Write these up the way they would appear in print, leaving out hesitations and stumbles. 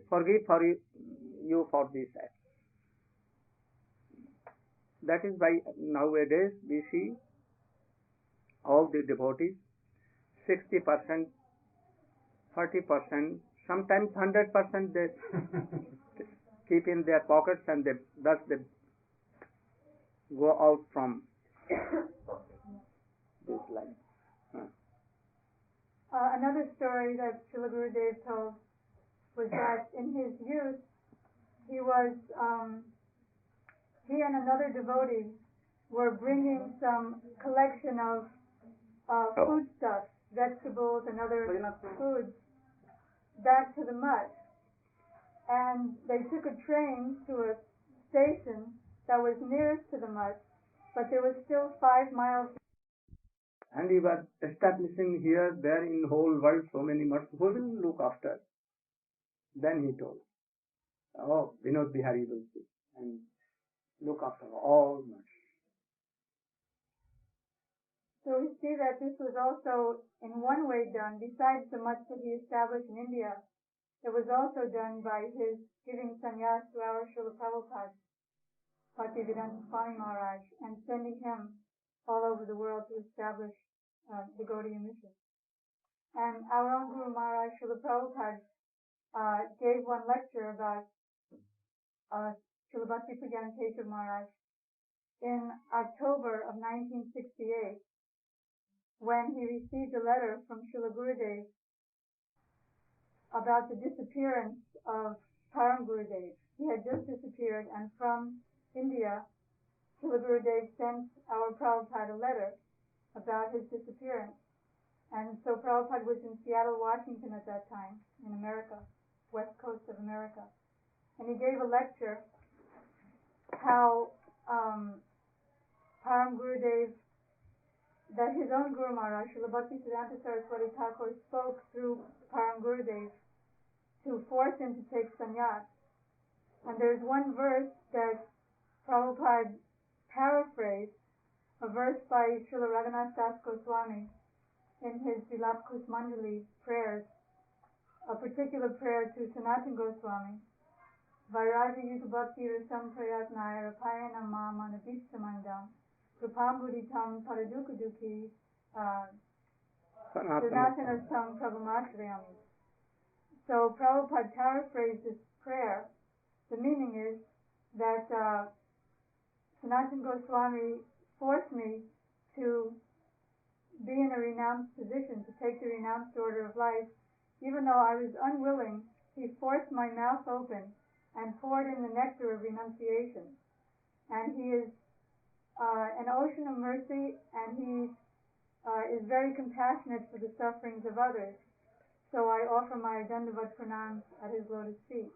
forgive for you for this act. That is why nowadays we see all the devotees, 60%, 40%, sometimes 100% they keep in their pockets, and thus they go out from this life. Another story that Srila Gurudev told was that in his youth, he and another devotee were bringing some collection of foodstuffs, vegetables and other foods back to the mutt. And they took a train to a station that was nearest to the mutt, but there was still 5 miles. And he was establishing here, there, in the whole world so many mutts. Who will look after? Then he told, Vinod Bihari will see and look after all mutts. So we see that this was also in one way done, besides the mutts that he established in India, it was also done by his giving sannyas to our Srila Prabhupada, Bhaktivedanta Swami Maharaj, and sending him all over the world to establish the Gaudiya mission. And our own Guru Maharaj, Srila Prabhupada, gave one lecture about Srila Bhakti Pragyan Keshav Maharaj in October of 1968, when he received a letter from Srila Gurudev about the disappearance of Param Gurudev. He had just disappeared, and from India, Srila Gurudev sent our Prabhupada a letter about his disappearance. And so Prabhupada was in Seattle, Washington at that time, in America, west coast of America. And he gave a lecture how Param Gurudev, that his own Guru Maharaj, Srila Bhaktisiddhanta Sarasvati Thakur, spoke through Param Gurudev to force him to take sannyas. And there's one verse that Prabhupada paraphrased, a verse by Srila Raghunath Das Goswami in his Vilap Kusmanjali prayers, a particular prayer to Sanatana Goswami. Vairaja Yuta Bhakti Rasam Prayatnaya Rapayana Mamana Bishtamandam Rupambuditam Paradukaduki Sanatana Sam Prabhumashrayami. So Prabhupada paraphrased this prayer. The meaning is that Sanatana Goswami forced me to be in a renounced position, to take the renounced order of life. Even though I was unwilling, he forced my mouth open and poured in the nectar of renunciation. And he is an ocean of mercy, and he is very compassionate for the sufferings of others. So I offer my Dandavat Pranams at his lotus feet.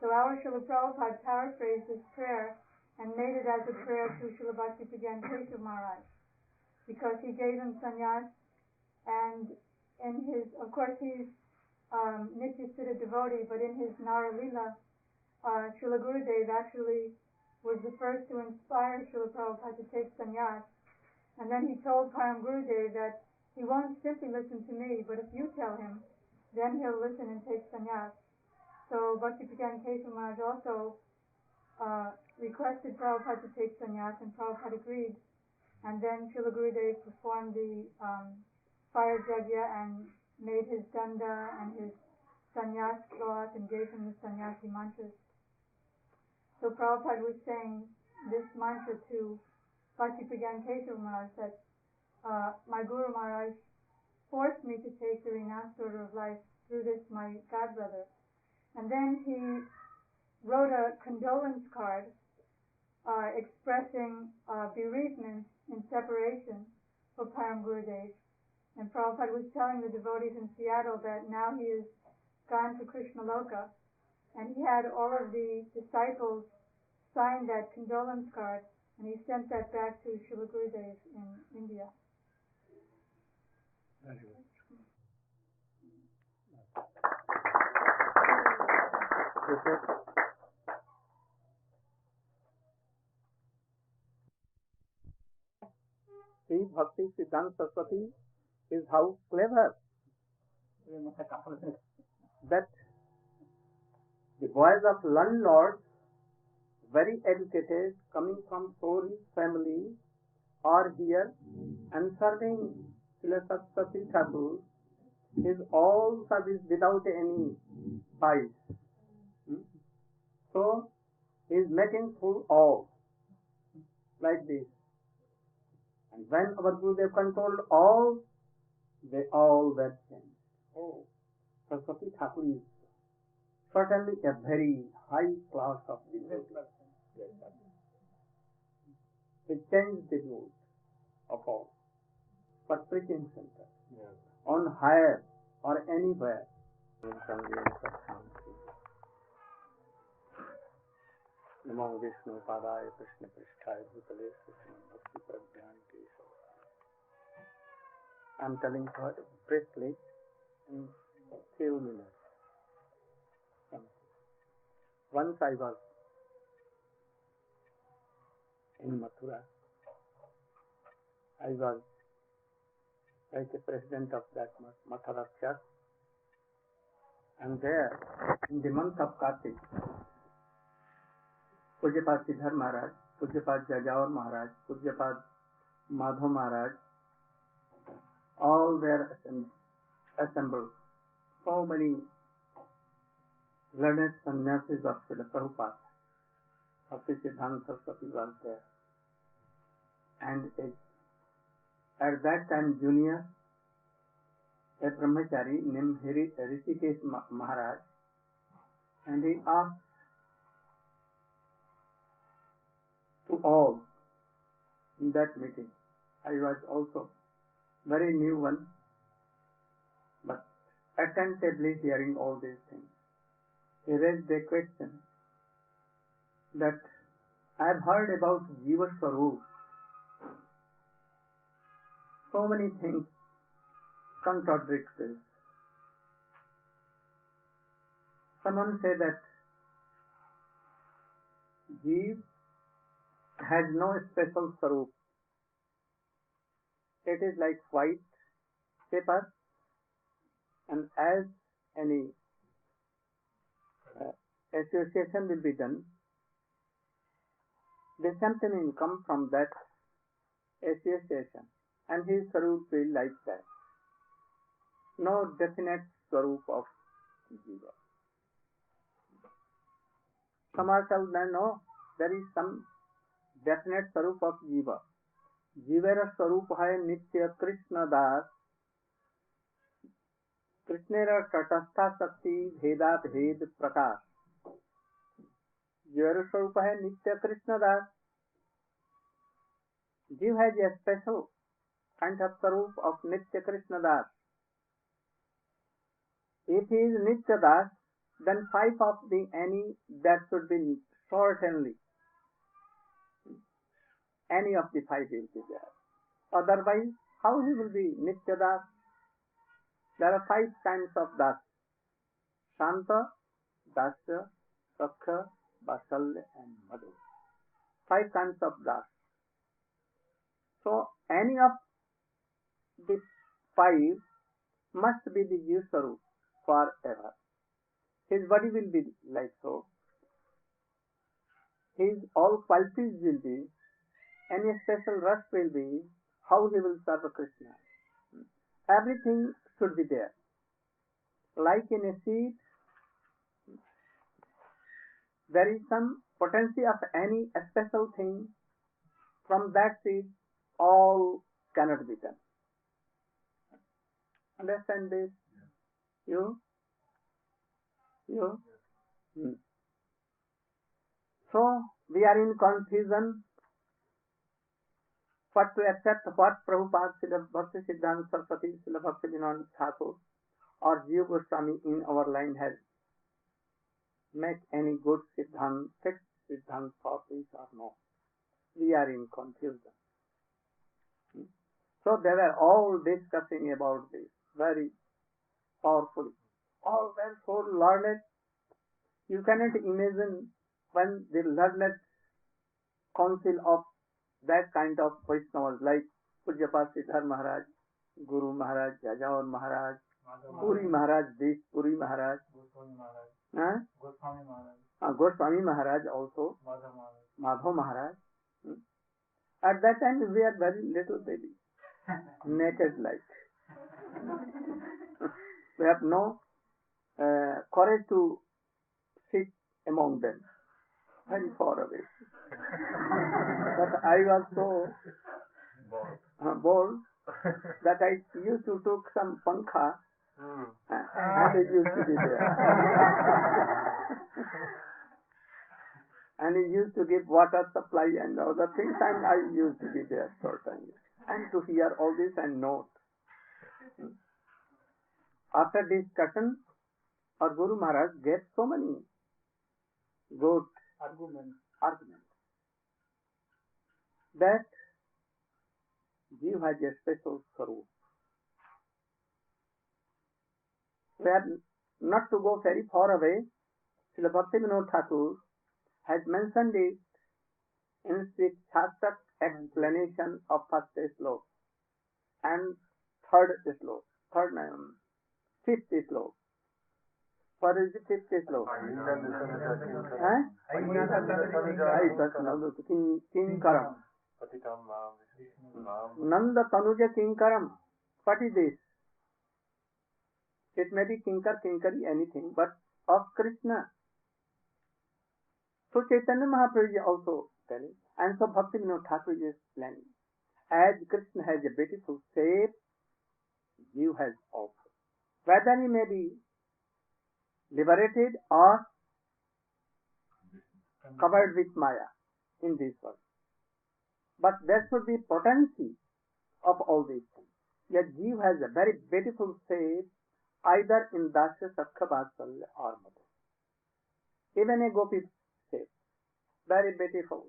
So our Srila Prabhupada paraphrased this prayer and made it as a prayer to Srila Bhakti Pragyan Keshav Maharaj, because he gave him sannyas, and in his, of course he's Nitya Siddha devotee, but in his Nara Lila, Srila Gurudev actually was the first to inspire Srila Prabhupada to take sannyas. And then he told Param Gurudev that he won't simply listen to me, but if you tell him, then he'll listen and take sannyas. So Bhakti Pragyan Keshav Maharaj also requested Prabhupada to take sannyas, and Prabhupada agreed. And then Srila Gurudev performed the fire yajna and made his danda and his sannyas cloth and gave him the sannyasi mantras. So Prabhupada was saying this mantra to Bhakti Pragyan Keshav Maharaj, that my Guru Maharaj forced me to take the renounced order of life through this, my godbrother. And then he wrote a condolence card expressing bereavement in separation for Param Gurudev. And Prabhupada was telling the devotees in Seattle that now he is gone to Krishna Loka, and he had all of the disciples sign that condolence card, and he sent that back to Srila Gurudev in India. Very good. See, Bhakti Siddhanta Saraswati is how clever. that the boys of landlords, very educated, coming from poor family, are here and serving Srila Sarasvati Thakur is all service without any price. So he is making full all like this. And when our Gurudev controlled all, they all were changed. Oh, Sarasvati Thakur is certainly a very high class of devotee. He changed the mood of all. But preaching center, on higher or anywhere, Namo Vishnu Padaya Krishna Pristhaya Bhutale Krishna Bhakti Pradhyanti. I am telling her briefly in few minutes. Once I was in Mathura. I was like the president of that Mathura church. And there, in the month of Kartik, Pujapad Siddhar Maharaj, Pujapad Jajaur Maharaj, Pujapad Madhav Maharaj, all were assembled. So many learned sannyasis of Srila Prabhupada, Bhakti Siddhanta Saraswati was there. And at that time, junior, a brahmachari named Rishikesh Maharaj, and he asked to all in that meeting. I was also very new one, but attentively hearing all these things. He raised a question that I have heard about Jiva Swarup. So many things contradict this. Someone said that Jiva has no special Swarup. It is like white paper, and as any association will be done, the something will come from that association, and his Swarup will like that. No definite Swarup of Jiva. Some are told that no, there is some definite Swarup of Jiva. जीवेर स्वरूप है नित्य कृष्ण दास, कृष्णेर तटस्था शक्ति भेदा भेद प्रकाश. जीवेर स्वरूप है नित्य कृष्ण दास. Jiva has a special kind of swarup of Nitya Krishna Das. If he is Nitya Das, then five of the any that should be certainly any of the five will be there. Otherwise, how he will be Nitya Das? There are five kinds of Das: Shanta, Dasya, Sakha, Vasalya and Madhu. Five kinds of Das. So, any of the five must be the Jiva Swarup forever. His body will be like so. His all qualities will be, any special rush will be, how he will serve Krishna. Everything should be there. Like in a seed, there is some potency of any special thing. From that seed, all cannot be done. Understand this? You? So, we are in confusion what to accept, what Prabhupada Srila Bhakti Siddhanta Saraswati Srila Bhakti Vinod Thakur or Jiva Goswami in our line has make any good Siddhant, fixed Siddhant for this or no. We are in confusion. So they were all discussing about this very powerfully. All were so learned. You cannot imagine when the learned council of that kind of Vaishnavas like Pujapad Siddhar Maharaj, Guru Maharaj, Jajaur Maharaj, Puri Maharaj, this Puri Maharaj, Swami Maharaj also, Madhav Maharaj. At that time we are very little baby, naked like. We have no courage to sit among them, very far away. But I was so bold that I used to took some pankha and it used to be there. And he used to give water supply and other things, and I used to be there certainly. And to hear all this and note. After discussion, our Guru Maharaj gave so many good arguments that Jiva has a special swarup. We have not to go very far away. Srila Bhaktivinoda Thakur has mentioned it in his Shastrak explanation of first sloka and fifth sloka. What is the fifth sloka? Kinkaram. Nanda Tanuja Kinkaram. What is this? It may be Kinkar, Kinkari, anything, but of Krishna. So Chaitanya Mahaprabhu is also telling, and so Bhaktivinoda Thakur is explaining. As Krishna has a beautiful shape, Jiva has also. Whether he may be liberated or covered with Maya in this world. But there should be potency of all these things. Yet Jiva has a very beautiful shape, either in Dasya, Sakha, Vatsalya or Madhu. Even a gopi shape, very beautiful.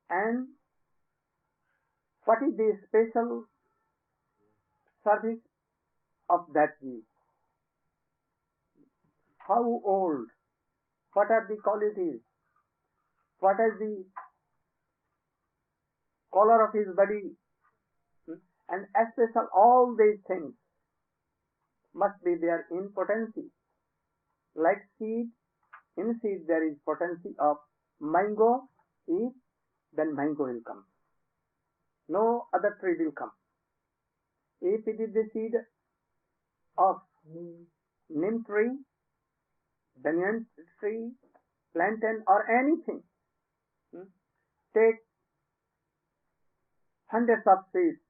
And what is the special service of that Jiva? How old? What are the qualities? What is the color of his body? And especially all these things must be there in potency. Like seed, in seed there is potency of mango. If then mango will come. No other tree will come. If it is the seed of neem tree, banyan tree, plantain or anything, take hundreds of seeds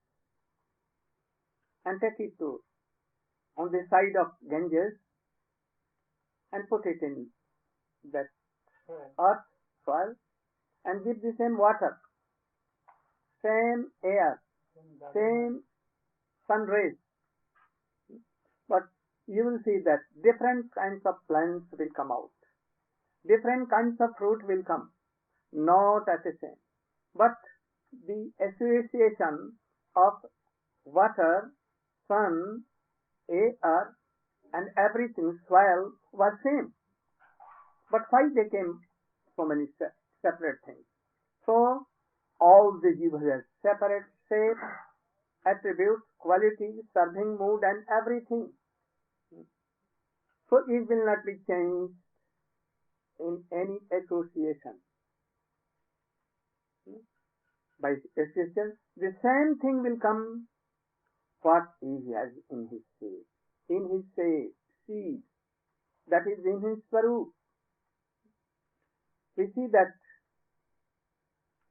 and take it to on the side of Ganges and put it in that earth, soil, and give the same water, same air, same sun rays. But you will see that different kinds of plants will come out. Different kinds of fruit will come, not at the same. But the association of water, sun, air, and everything, soil was same. But why they came so many separate things? So all the Jiva has separate shape, attributes, qualities, serving mood and everything. So it will not be changed in any association. By association, the same thing will come what he has in his shape. In his shape, seed, that is in his swarup. We see that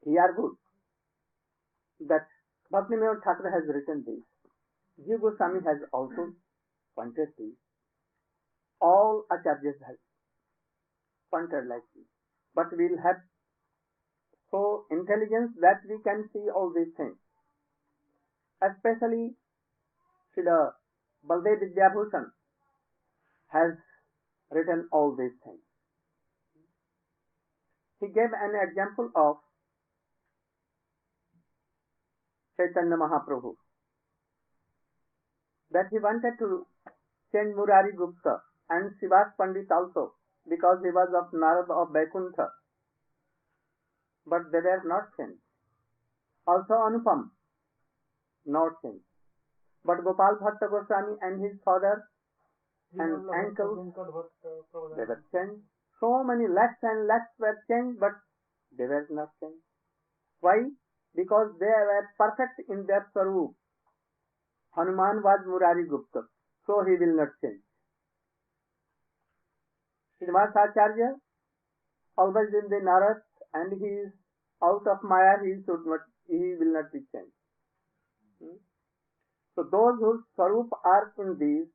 we are good. That Bhaktivinoda Thakur has written this. Jiva Goswami has also pointed this. All Acharyas have pointed like this. But we will have so intelligence that we can see all these things. Especially Srila Baldev Vidyabhushan has written all these things. He gave an example of Chaitanya Mahaprabhu, that he wanted to change Murari Gupta and Srivas Pandit also, because he was of Narad of Vaikuntha. But they were not changed. Also Anupam, not changed. But Gopal Bhatta Goswami and his father and uncle, they were changed. So many lakhs and lakhs were changed, but they were not changed. Why? Because they were perfect in their Sarup. Hanuman was Murari Gupta, so he will not change. Srila Acarya, always in the Narad, and he is out of Maya, he will not be changed. So those whose Sarup are in these,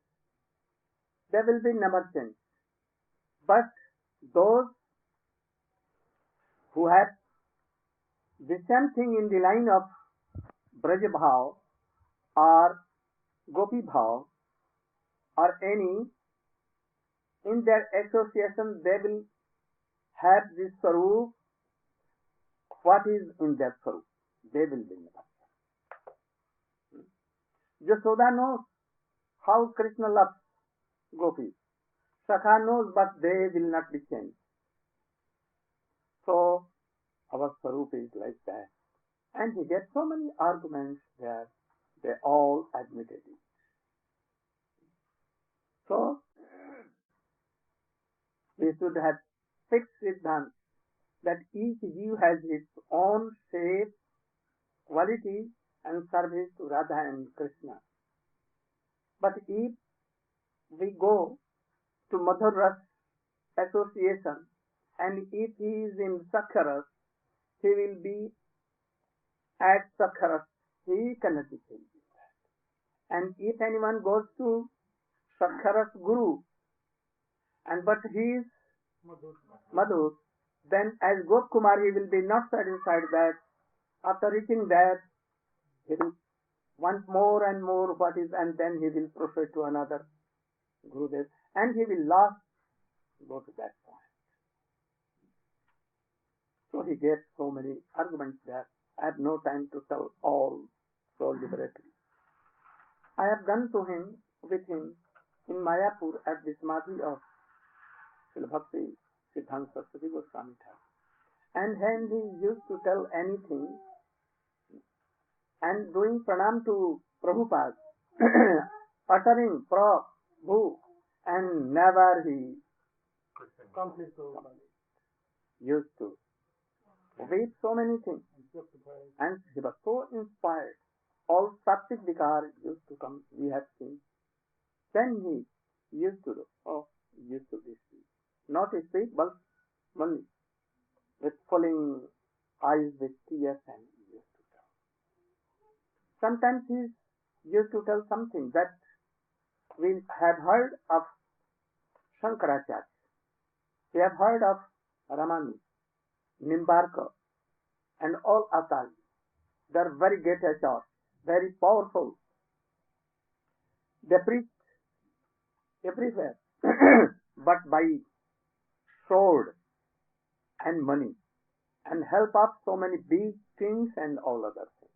they will be never changed. But those who have the same thing in the line of Braja Bhav or Gopi Bhav or any, in their association they will have this Sarup, what is in their Sarup. They will be never. Jasoda knows how Krishna loves Gopi. Sakha knows, but they will not be changed. So our Sarup is like that. And he gets so many arguments there, they all admitted it. So we should have fixed Siddhant that each view has its own shape, quality and service to Radha and Krishna. But if we go to Madhur Ras association and if he is in Sakharas, he will be at Sakharas. He cannot be changed. And if anyone goes to Sakharas Guru, and but he is Madhur, then as Gop Kumar he will be not satisfied that after reaching there he will want more and more what is, and then he will proceed to another Gurudev and he will last go to that point. So he gave so many arguments there. I have no time to tell all so deliberately. I have gone to him with him in Mayapur at the Samadhi of Srila Bhakti Siddhanta Sarasvati Goswami Thakur. And when he used to tell anything and doing pranam to Prabhupada, uttering Prabhu, and never he used to read so many things. And he was so inspired. All Sattvic Vikar used to come, we have seen. Then he used to do, speak. Not speak, but only with falling eyes with tears, and he used to tell. Sometimes he used to tell something that we have heard of Shankaracharya. We have heard of Ramani, Nimbarka, and all Acarya. They are very great acharyas, very powerful. They preach everywhere, but by sword and money, and help up so many big things and all other things.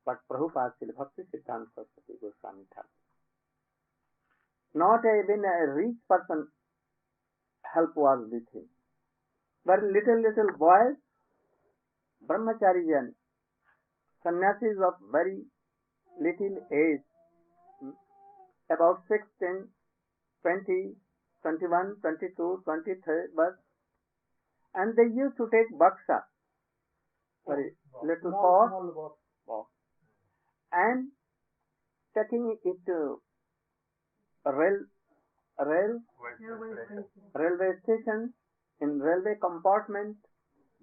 But Prabhupada Srila Bhakti Siddhanta Sarasvati Goswami Thakur, not even a rich person help was with him. Very little boys, brahmacharijan, sannyasis of very little age, about 16, 20, 21, 22, 23, but and they used to take baksha, very little pot, and taking it to railway station, in railway compartment,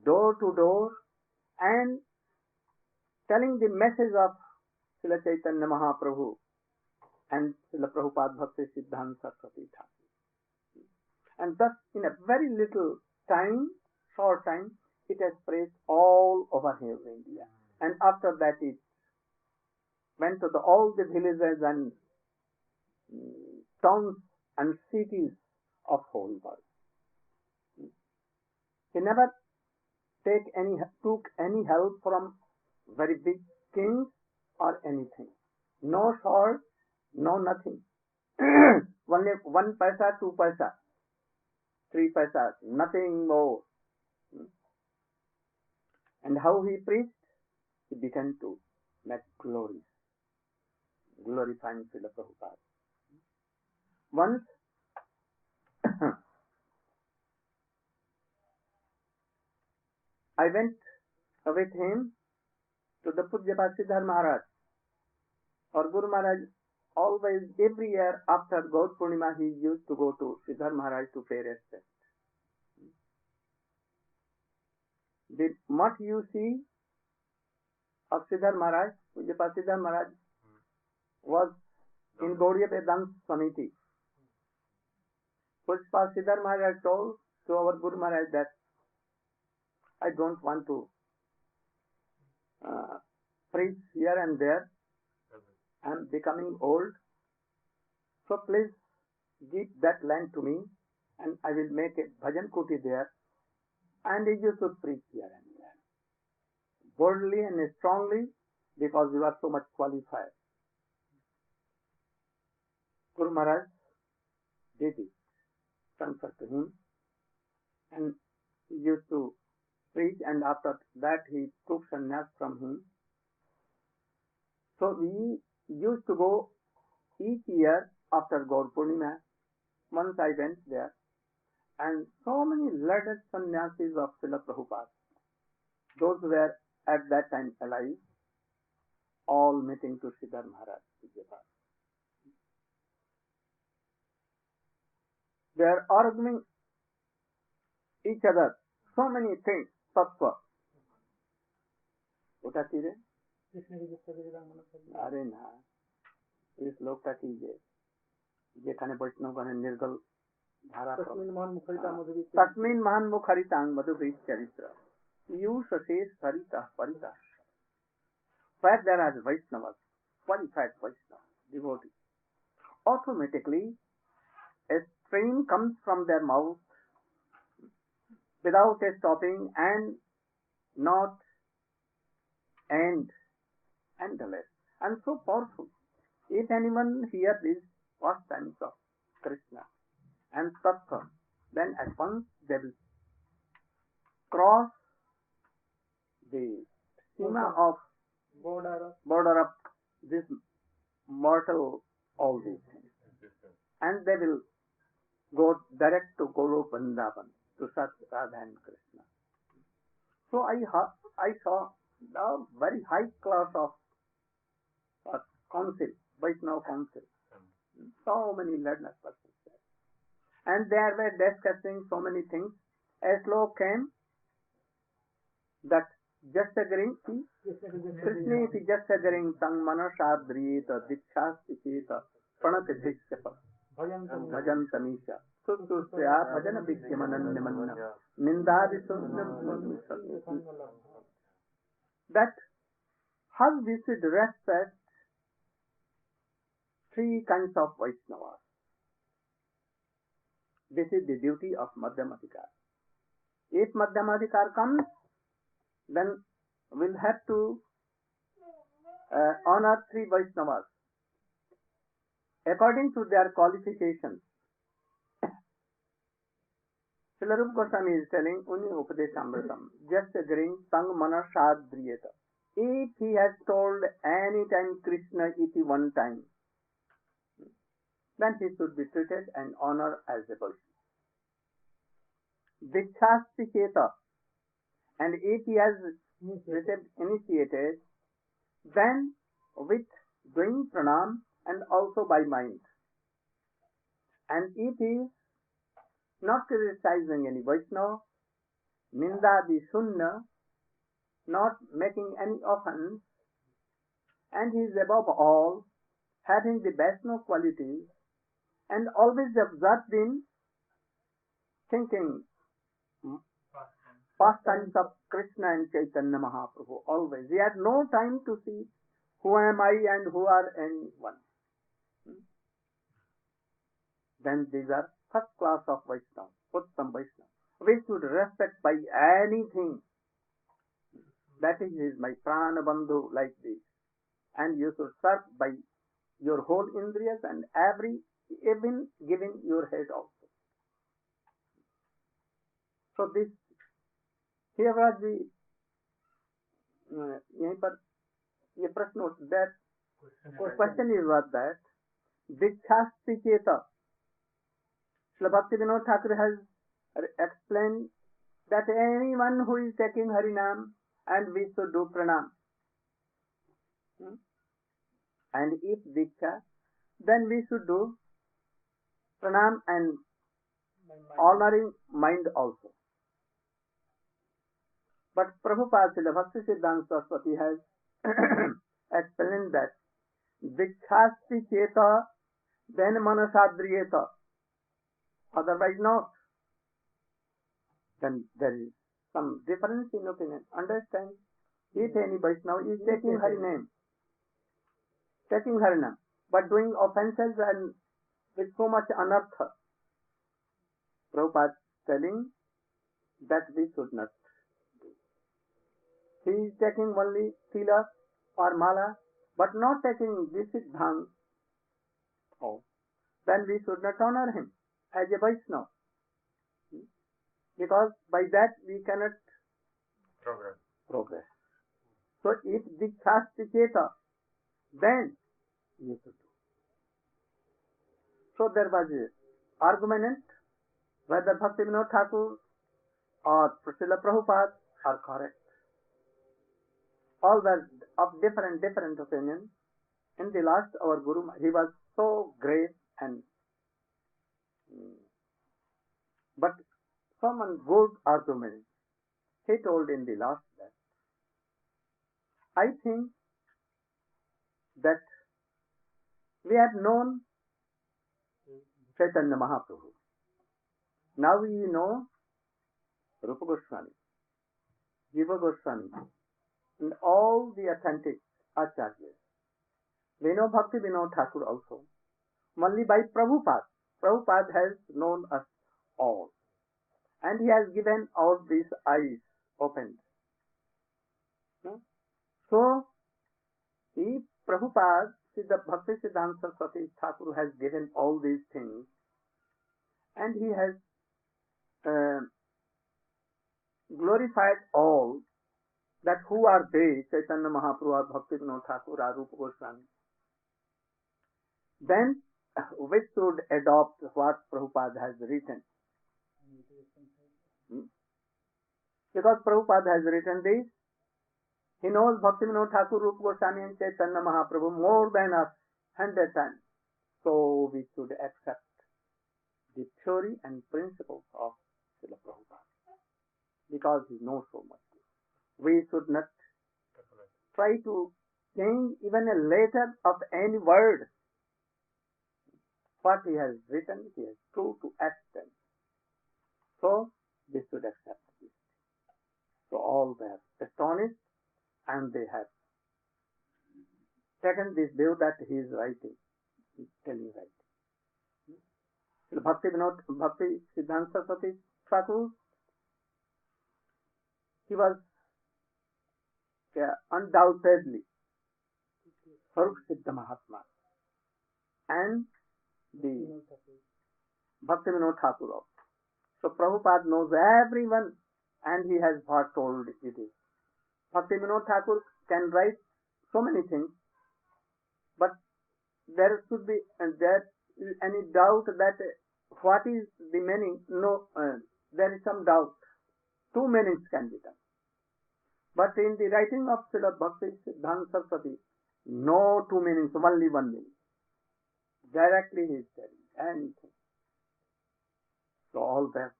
door to door, and telling the message of Srila Chaitanya Mahaprabhu and Srila Prabhupada Bhakti Siddhanta Sarasvati Thakur. And thus, in a very little time, short time, it has spread all over here in India. And after that, it went to all the villages and towns and cities of whole world. He never took any help from very big kings or anything. No sword, no nothing. Only 1 paisa, 2 paisa, 3 paisa, nothing more. And how he preached? He began to make glories, glorifying Srila Prabhupada. Once I went with him to the Pujyapad Siddhar Maharaj. Or Guru Maharaj always, every year after Gaur Purnima, he used to go to Siddhar Maharaj to pay respect. What you see of Siddhar Maharaj, Pujyapad Siddhar Maharaj, was in Gaudiya Vedanta Samiti. Pujyapad Siddhar Maharaj told to our Guru Maharaj that I don't want to preach here and there. I am becoming old. So please give that land to me and I will make a bhajan kuti there and you should preach here and there. Boldly and strongly because you are so much qualified. Guru Maharaj did it, transferred to him and he used to preach and after that he took sannyas from him. So we used to go each year after Gaur Purnima. Once I went there and so many learned sannyasis of Srila Prabhupada, those were at that time alive, all meeting to Siddhar Maharaj. They are arguing each other so many things, tattva. ওটা কি রে? আরে না, এই শ্লোকটা কি যে যেখানে বৈষ্ণবগণের নির্গল ধারা তস্মিন মহান মুখরিতাং মধুবৃত চরিত্র পীয়ূষ শেষ হরিতা পরিতা. Where there are Vaishnavas, qualified Vaishnavas, devotees, automatically a stream comes from their mouth without a stopping and not end, endless, and so powerful. If anyone hears these pastimes of Krishna and Tattva, then at once they will cross the sima of border of this mortal, all these things, and they will go direct to Golo Vrindavan, to Sat Radha and Krishna. So I saw the very high class of council, Vaishnava council. So many learned persons there. And they were discussing so many things. A sloka came that just agreeing, Krishna is just agreeing, Sang Manashadriyeta, Dikshastiketa, Pranatidhishyapa, Bhajan Tamisha, Sutusya, Bhajana Bhikyamananyamanna, Nindadisundam. That how we should respect three kinds of Vaishnavas. This is the duty of Madhyamadikar. If Madhyamadikar comes, then we'll have to honor three Vaishnavas according to their qualifications. Srila Rupa Goswami is telling, Uni Upadeshamritam, just agreeing, Sang Manashadriyeta. If he has told any time Krishna iti one time, then he should be treated and honored as a Vaishnava. Dikshastiketa, and if he has received initiated, then with doing pranam and also by mind. And if he is not criticizing any Vaishnava, Nindadi Sunna, not making any offense, and he is above all, having the Vaishnava qualities, and always absorbed in thinking pastimes of Krishna and Chaitanya Mahaprabhu, always. He had no time to see who am I and who are anyone. Then these are first class of Vaishnava, Uttam Vaishnava. We should respect by anything. That is my prana bandhu, like this. And you should serve by your whole indriyas and even giving your head also. So this, here was the, यहीं पर ये प्रश्न that question is what that Dikshastiketa. Srila Bhakti Vinod Thakur has explained that anyone who is taking Harinam, and we should do pranam. And if Diksha, then we should do pranam and honoring mind also. But Prabhupada Srila Bhakti Siddhanta Saraswati has explained that Dikshasti Cheta, then Manasadriyeta, otherwise not. Then there is some difference in opinion. Understand? If any Vaishnava is taking Harinam, taking Harinam, but doing offenses and with so much anartha, Prabhupada telling that we should not. He is taking only tila or mala, but not taking this Siddhanta. Oh, then we should not honor him as a Vaishnava. Because by that we cannot progress. So if Dikshasti Cheta, then you should do. So there was an argument whether Bhaktivinoda Thakur or Srila Prabhupada are correct. All were of different opinions. In the last, our Guru, he was so great and but someone good argument. He told in the last that I think that we have known Chaitanya Mahaprabhu. Now we know Rupa Goswami, Jiva Goswami, and all the authentic Acharyas. We know Bhakti Vinod Thakur also. Only by Prabhupada. Prabhupada has known us all. And he has given all these eyes opened. So, if Prabhupada, Siddha Bhakti Siddhanta Saraswati Thakur has given all these things, and he has glorified all, that who are they, Chaitanya Mahaprabhu or Bhakti Vinod Thakur or Rupa Goswami, then we should adopt what Prabhupada has written. Because Prabhupada has written this, he knows Bhakti Vinod Thakur, Rupa Goswami and Chaitanya Mahaprabhu more than us 100 times. So we should accept the theory and principles of Srila Prabhupada. Because he knows so much. We should not try to change even a letter of any word. What he has written, he has true to act. So we should accept this. So all were astonished and they have taken this view that he is writing, he is telling right. Bhakti Siddhanta Saraswati Thakur, he was undoubtedly Sarv Siddha Mahatma and the Bhakti Vinod Thakur also. So Prabhupada knows everyone and he has foretold it is. Bhakti Vinod Thakur can write so many things, but there should be there is any doubt that what is the meaning? No, there is some doubt. Two meanings can be done. But in the writing of Srila Bhakti Siddhanta Saraswati, no two meanings, only one meaning. Directly he is telling anything. So all were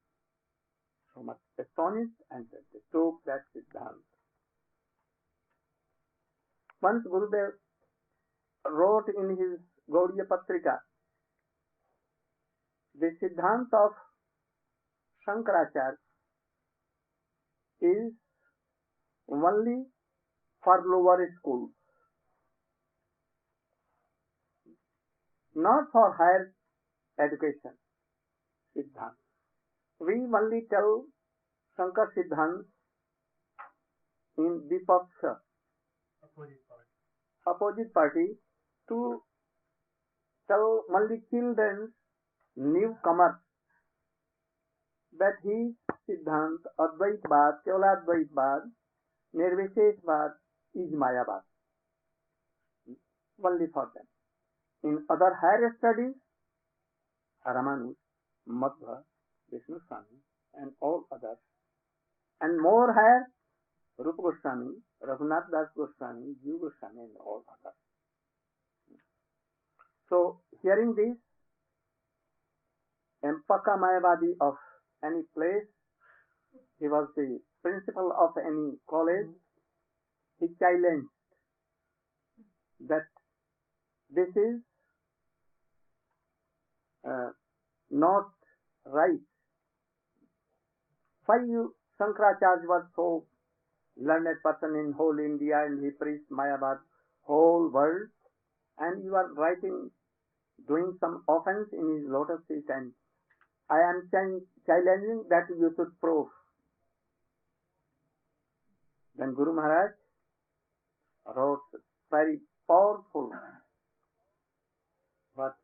so much astonished and they took that Siddhanta. Once Gurudev wrote in his Gauriya Patrika, the Siddhanta of Shankaracharya is only for lower schools, not for higher education. Siddhanta. We only tell Shankar Siddhanta in Vipaksha, opposite party, to tell only children, newcomers, that his Siddhanta, Advaitvad, Kevaladvaitvad, Nirvisheshvad is Mayavad. Only for them. In other higher studies, Ramanuj, Madhva, Vishnu Swami, and all others, And more higher, Rupa Goswami, Raghunath Das Goswami, Jiva Goswami, and all others. So, hearing this, Empaka Mayavadi of any place, he was the principal of any college, he challenged that this is not right. Why you, Shankaracharya was so learned person in whole India and he preached Mayavad whole world, and you are writing, doing some offense in his lotus feet, and I am challenging that you should prove. Then Guru Maharaj wrote very powerful but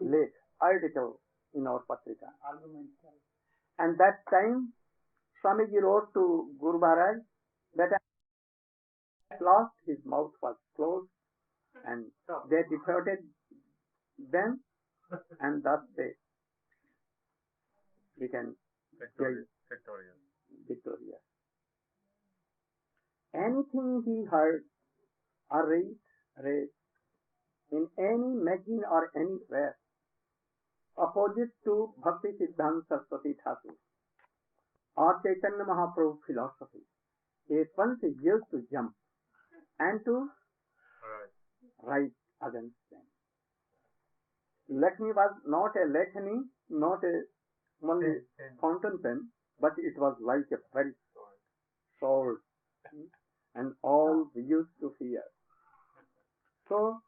late article in our Patrika. And that time Swamiji wrote to Guru Maharaj that at last his mouth was closed and they deported them, and thus they became victorious. Anything he heard or read in any magazine or anywhere opposite to Bhakti Siddhanta Saraswati Thakur or Chaitanya Mahaprabhu philosophy, he at once is used to jump and to write against them. Lakshmi was not a Lakshmi, not a only fountain pen, but it was like a very sword, and all we used to fear. So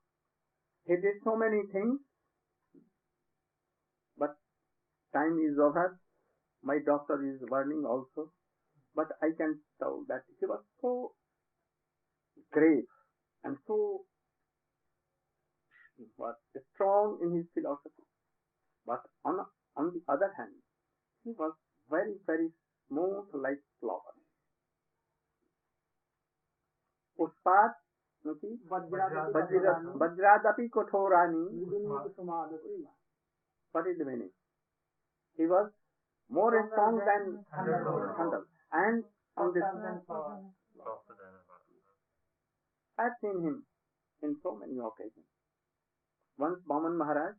he did so many things, but time is over. My doctor is warning also, but I can tell that he was so grave and so strong in his philosophy. But on the other hand, he was very, very smooth like flower. Uspat Vajradapi Kothorani. What is the meaning? He was more strong than thunder. And on this, I've seen him in so many occasions. Once Bauman Maharaj,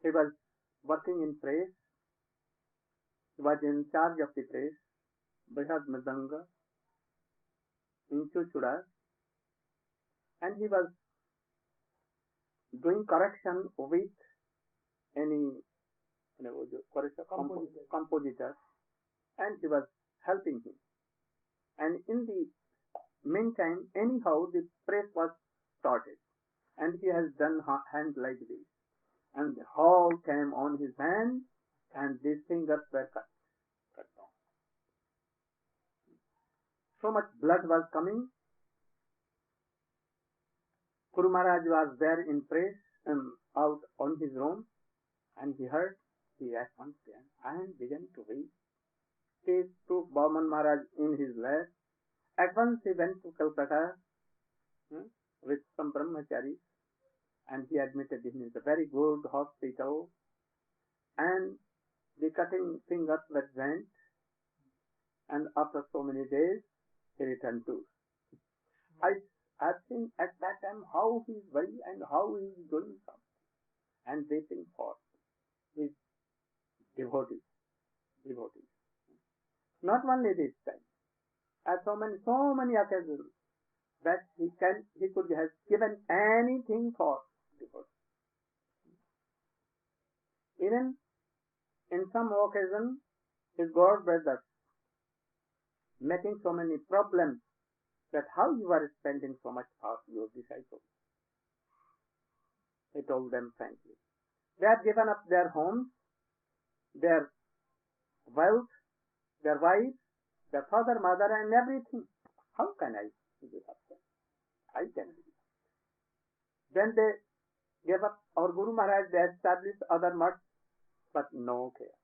he was working in press. He was in charge of the press, Brihad Mridanga, in Chuchura, and he was doing correction with any compositor, and he was helping him. And in the meantime, anyhow, the press was started, and he has done hand like this, and the whole came on his hand, and these fingers were cut down. So much blood was coming. Guru Maharaj was there in praise out on his room, and he heard, he at once and began to weep. He took Bauman Maharaj in his lap. At once he went to Calcutta with some brahmacharis, and he admitted him in a very good hospital, and the cutting fingers were went, and after so many days he returned to. I've seen at that time how he is very and how he is doing something and waiting for his devotees. Not only this time, at so many occasions that he could have given anything for devotees. Even in some occasion, his God brothers making so many problems that how you are spending so much of your disciples. He told them frankly. They have given up their homes, their wealth, their wives, their father, mother, and everything. How can I give up them? I can give up. Then they gave up our Guru Maharaj, they established other mutts, but no care.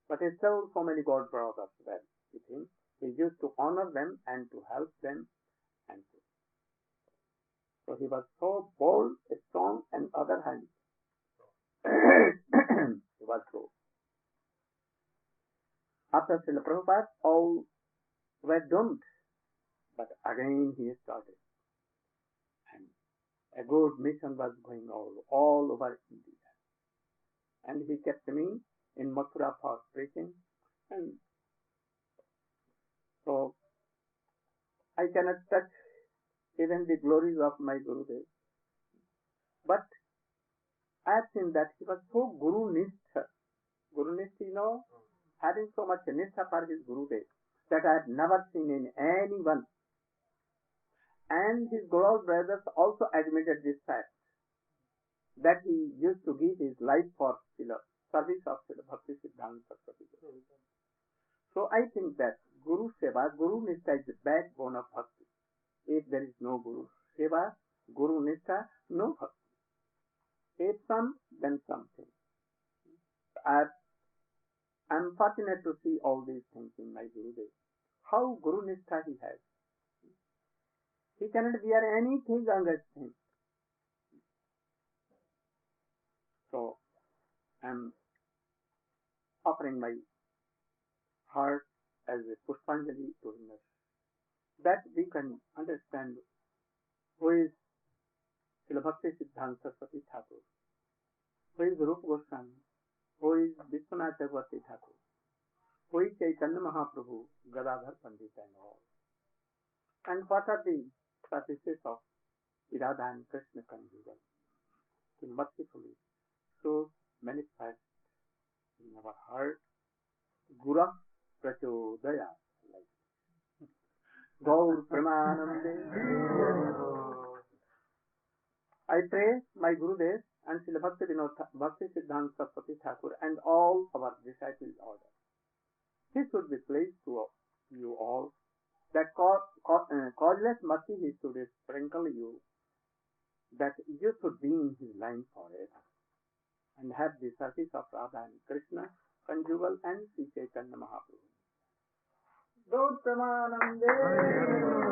But still so many God brothers were with him. He used to honor them and to help them, and so he was so bold, strong, and other hand he was so. After Srila Prabhupada, all were doomed. But again he started. And a good mission was going all over India. And he kept me in Mathura for preaching. And so I cannot touch even the glories of my Gurudev. But I have seen that he was so Guru-nishtha. Guru-nishtha, having so much nishtha for his Gurudev that I have never seen in anyone. And his Guru brothers also admitted this fact, that he used to give his life for service of Bhakti Siddhanta Sarasvati. So I think that Guru Seva, Guru Nishtha is the backbone of Bhakti. If there is no Guru Seva, Guru Nishtha, no Bhakti. If some, then something. I am fortunate to see all these things in my Gurudev. How Guru Nishtha he has. He cannot wear anything unrestrained. So I am offering my heart as a Pushpanjali to him, that we can understand who is Srila Bhakti Siddhanta Sarasvati Thakur, who is Rupa Goswami, who is Vishwanath Chakravarti Thakur, who is Chaitanya Mahaprabhu, Gadadhar Pandit and all. And what are the practices of Radha and Krishna conjugal? To mercifully so manifest in our heart Gura Prachodaya. Gaur Premanande. I pray my Gurudev and Srila Bhakti Siddhanta Sarasvati Thakur and all our disciples order. He should be pleased to you all that causeless mercy he should sprinkle you, that you should be in his line forever and have the service of Radha and Krishna, conjugal and Sri Chaitanya Mahaprabhu. Gaur Premanande.